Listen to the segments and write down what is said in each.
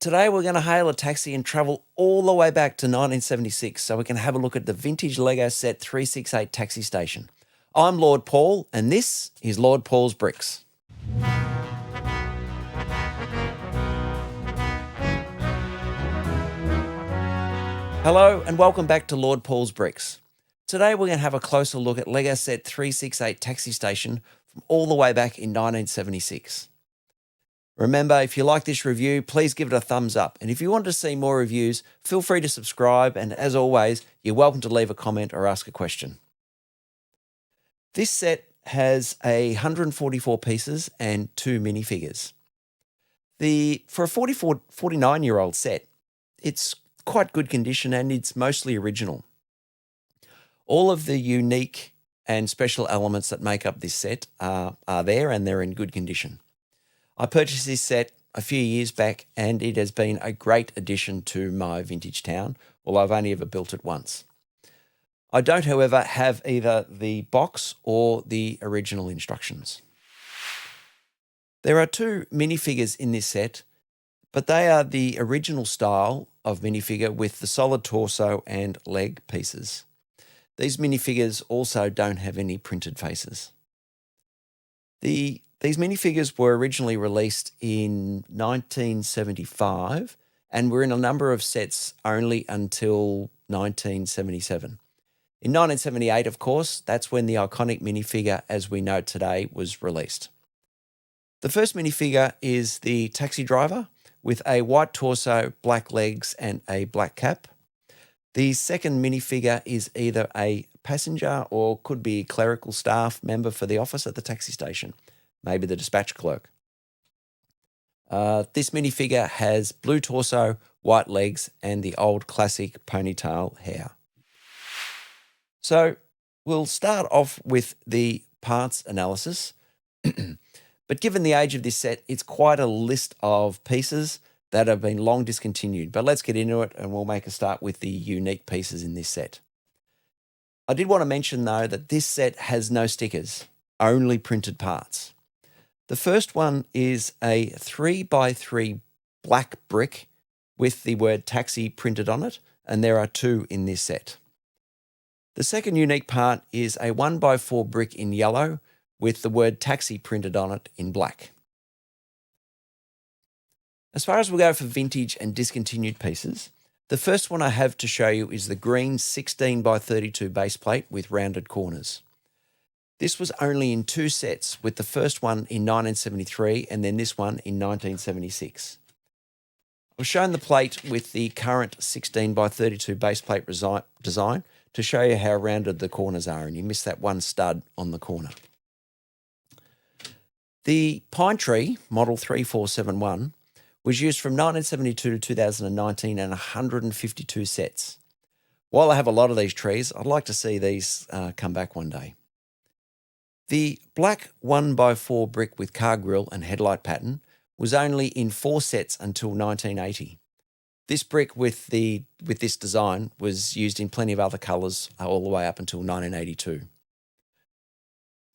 Today we're going to hail a taxi and travel all the way back to 1976 so we can have a look at the vintage Lego set 368 taxi station. I'm Lord Paul and this is Lord Paul's Bricks. Hello and welcome back to Lord Paul's Bricks. Today we're going to have a closer look at Lego set 368 taxi station from all the way back in 1976. Remember, if you like this review, please give it a thumbs up. And if you want to see more reviews, feel free to subscribe. And as always, you're welcome to leave a comment or ask a question. This set has 144 pieces and 2 minifigures. For a 49-year-old set, it's quite good condition and it's mostly original. All of the unique and special elements that make up this set are there and they're in good condition. I purchased this set a few years back and it has been a great addition to my vintage town, although I've only ever built it once. I don't, however, have either the box or the original instructions. There are 2 minifigures in this set, but they are the original style of minifigure with the solid torso and leg pieces. These minifigures also don't have any printed faces. These minifigures were originally released in 1975 and were in a number of sets only until 1977. In 1978, of course, that's when the iconic minifigure as we know it today was released. The first minifigure is the taxi driver with a white torso, black legs and a black cap. The second minifigure is either a passenger or could be a clerical staff member for the office at the taxi station. Maybe the dispatch clerk. This minifigure has blue torso, white legs, and the old classic ponytail hair. So we'll start off with the parts analysis. But given the age of this set, it's quite a list of pieces that have been long discontinued. But let's get into it and we'll make a start with the unique pieces in this set. I did want to mention, though, that this set has no stickers, only printed parts. The first one is a 3x3 black brick with the word taxi printed on it, and there are 2 in this set. The second unique part is a 1x4 brick in yellow with the word taxi printed on it in black. As far as we go for vintage and discontinued pieces, the first one I have to show you is the green 16x32 base plate with rounded corners. This was only in 2 sets, with the first one in 1973 and then this one in 1976. I've shown the plate with the current 16x32 base plate design to show you how rounded the corners are, and you miss that one stud on the corner. The pine tree, model 3471, was used from 1972 to 2019 and 152 sets. While I have a lot of these trees, I'd like to see these come back one day. The black 1x4 brick with car grille and headlight pattern was only in 4 sets until 1980. This brick with this design was used in plenty of other colours all the way up until 1982.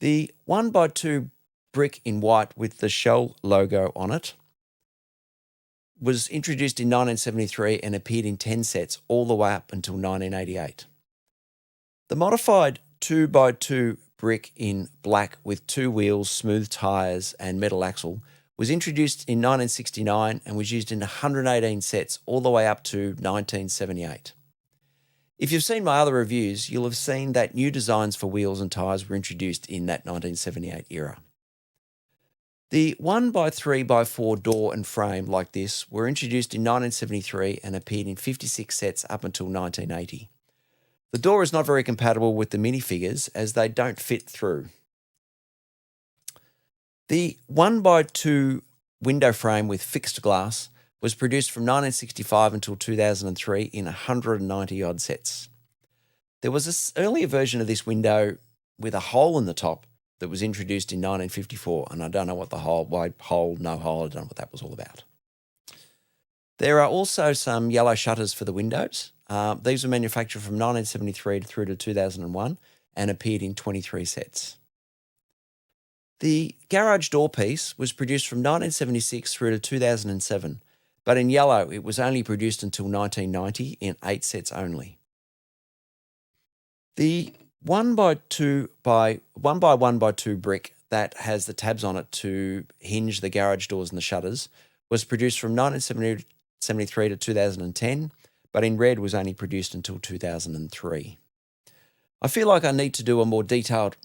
The 1x2 brick in white with the Shell logo on it was introduced in 1973 and appeared in 10 sets all the way up until 1988. The modified 2x2 brick in black with 2 wheels, smooth tyres and metal axle was introduced in 1969 and was used in 118 sets all the way up to 1978. If you've seen my other reviews, you'll have seen that new designs for wheels and tyres were introduced in that 1978 era. The 1x3x4 door and frame like this were introduced in 1973 and appeared in 56 sets up until 1980. The door is not very compatible with the minifigures as they don't fit through. The 1x2 window frame with fixed glass was produced from 1965 until 2003 in 190 odd sets. There was an earlier version of this window with a hole in the top that was introduced in 1954, and I don't know what the hole, I don't know what that was all about. There are also some yellow shutters for the windows. These were manufactured from 1973 through to 2001 and appeared in 23 sets. The garage door piece was produced from 1976 through to 2007, but in yellow it was only produced until 1990 in 8 sets only. The 1x2 by 1x2 brick that has the tabs on it to hinge the garage doors and the shutters was produced from 1973 to 2010, but in red was only produced until 2003. I feel like I need to do a more detailed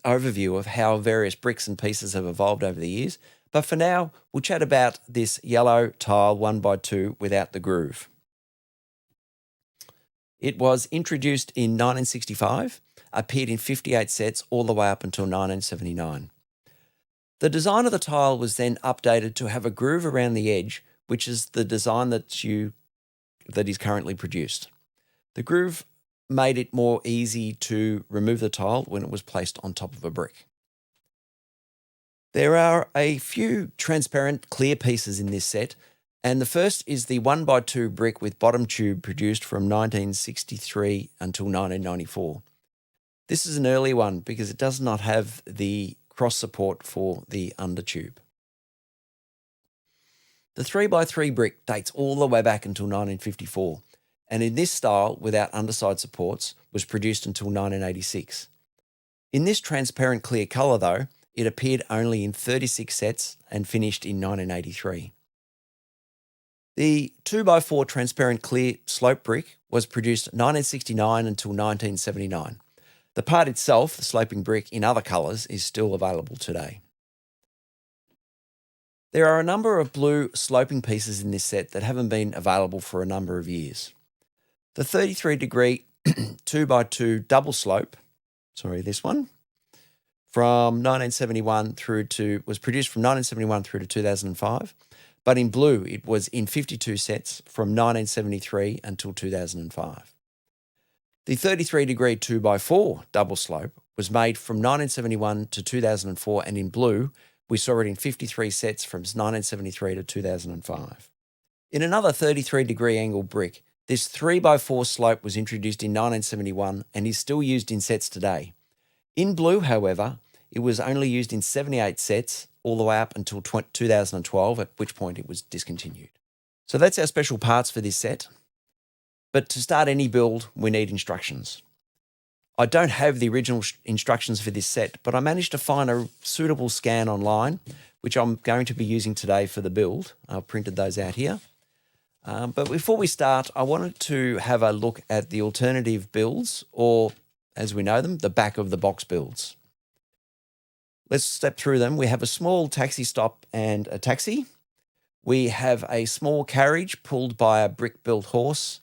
overview of how various bricks and pieces have evolved over the years, but for now, we'll chat about this yellow tile 1x2 without the groove. It was introduced in 1965, appeared in 58 sets all the way up until 1979. The design of the tile was then updated to have a groove around the edge, which is the design that is currently produced. The groove made it more easy to remove the tile when it was placed on top of a brick. There are a few transparent clear pieces in this set, and the first is the 1x2 brick with bottom tube produced from 1963 until 1994. This is an early one because it does not have the cross support for the undertube. The 3x3 brick dates all the way back until 1954, and in this style, without underside supports, was produced until 1986. In this transparent clear colour though, it appeared only in 36 sets and finished in 1983. The 2x4 transparent clear slope brick was produced 1969 until 1979. The part itself, the sloping brick in other colours, is still available today. There are a number of blue sloping pieces in this set that haven't been available for a number of years. The 33-degree 2x2 double slope, this one, from 1971 was produced from 1971 through to 2005, but in blue it was in 52 sets from 1973 until 2005. The 33-degree 2x4 double slope was made from 1971 to 2004, and in blue we saw it in 53 sets from 1973 to 2005. In another 33-degree angle brick, this 3x4 slope was introduced in 1971 and is still used in sets today. In blue, however, it was only used in 78 sets all the way up until 2012, at which point it was discontinued. So that's our special parts for this set. But to start any build, we need instructions. I don't have the original instructions for this set, but I managed to find a suitable scan online, which I'm going to be using today for the build. I've printed those out here. But before we start, I wanted to have a look at the alternative builds, or as we know them, the back of the box builds. Let's step through them. We have a small taxi stop and a taxi. We have a small carriage pulled by a brick-built horse.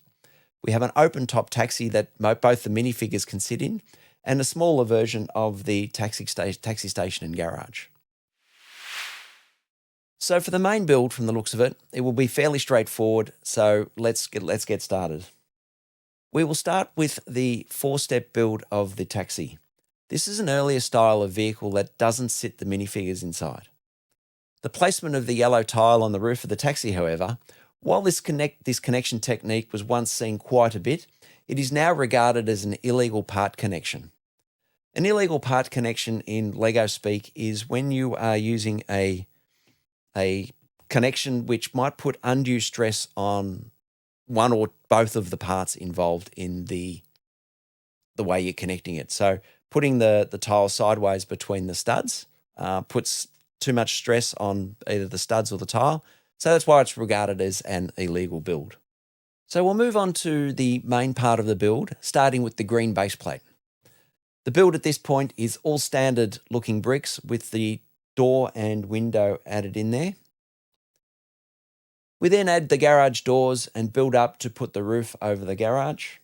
We have an open-top taxi that both the minifigures can sit in, and a smaller version of the taxi station and garage. So for the main build, from the looks of it, it will be fairly straightforward, so let's get started. We will start with the 4-step build of the taxi. This is an earlier style of vehicle that doesn't sit the minifigures inside. The placement of the yellow tile on the roof of the taxi, however, while this connection technique was once seen quite a bit, it is now regarded as an illegal part connection. An illegal part connection in Lego speak is when you are using a connection which might put undue stress on one or both of the parts involved in the way you're connecting it. So putting the tile sideways between the studs puts too much stress on either the studs or the tile. So that's why it's regarded as an illegal build. So we'll move on to the main part of the build, starting with the green base plate. The build at this point is all standard looking bricks with the door and window added in there. We then add the garage doors and build up to put the roof over the garage.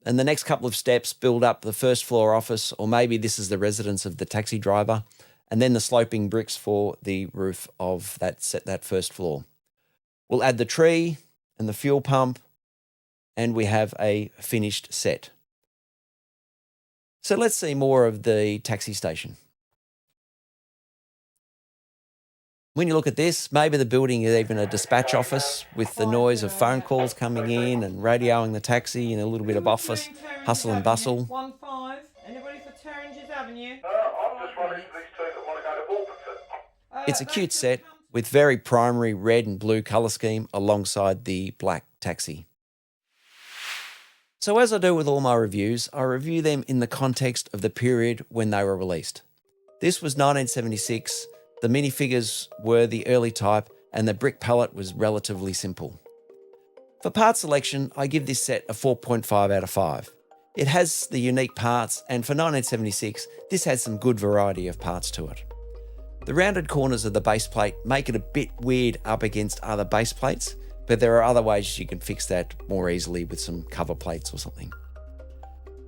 And the next couple of steps build up the first floor office, or maybe this is the residence of the taxi driver, and then the sloping bricks for the roof of that first floor. We'll add the tree and the fuel pump, and we have a finished set. So let's see more of the taxi station. When you look at this, maybe the building is even a dispatch office with the noise of phone calls coming in and radioing the taxi and a little bit of office hustle and bustle. 1-5. Anybody for Terranges Avenue? I'm just running for these two that want to go to Wolverton. It's a cute set with very primary red and blue colour scheme alongside the black taxi. So as I do with all my reviews, I review them in the context of the period when they were released. This was 1976, the minifigures were the early type, and the brick palette was relatively simple. For part selection, I give this set a 4.5 out of 5. It has the unique parts, and for 1976, this had some good variety of parts to it. The rounded corners of the base plate make it a bit weird up against other base plates, but there are other ways you can fix that more easily with some cover plates or something.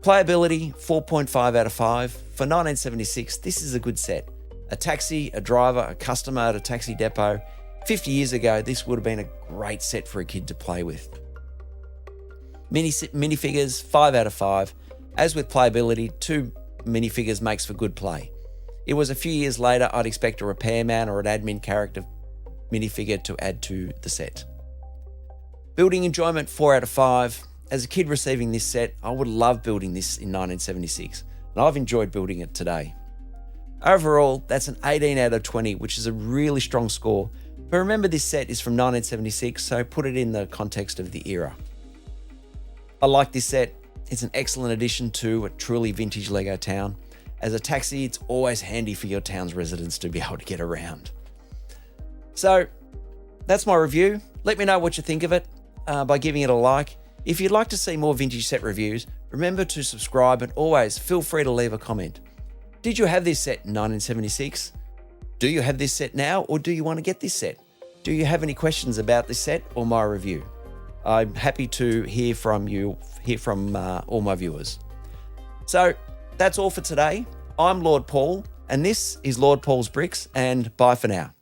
Playability, 4.5 out of 5. For 1976, this is a good set. A taxi, a driver, a customer at a taxi depot. 50 years ago, this would have been a great set for a kid to play with. Minifigures, 5 out of 5. As with playability, 2 minifigures makes for good play. It was a few years later I'd expect a repairman or an admin character minifigure to add to the set. Building enjoyment, 4 out of 5. As a kid receiving this set, I would love building this in 1976, and I've enjoyed building it today. Overall, that's an 18 out of 20, which is a really strong score. But remember, this set is from 1976, so put it in the context of the era. I like this set. It's an excellent addition to a truly vintage Lego town. As a taxi, it's always handy for your town's residents to be able to get around. So that's my review. Let me know what you think of it by giving it a like. If you'd like to see more vintage set reviews, remember to subscribe and always feel free to leave a comment. Did you have this set in 1976? Do you have this set now, or do you want to get this set? Do you have any questions about this set or my review? I'm happy to hear from all my viewers. So that's all for today. I'm Lord Paul, and this is Lord Paul's Bricks, and bye for now.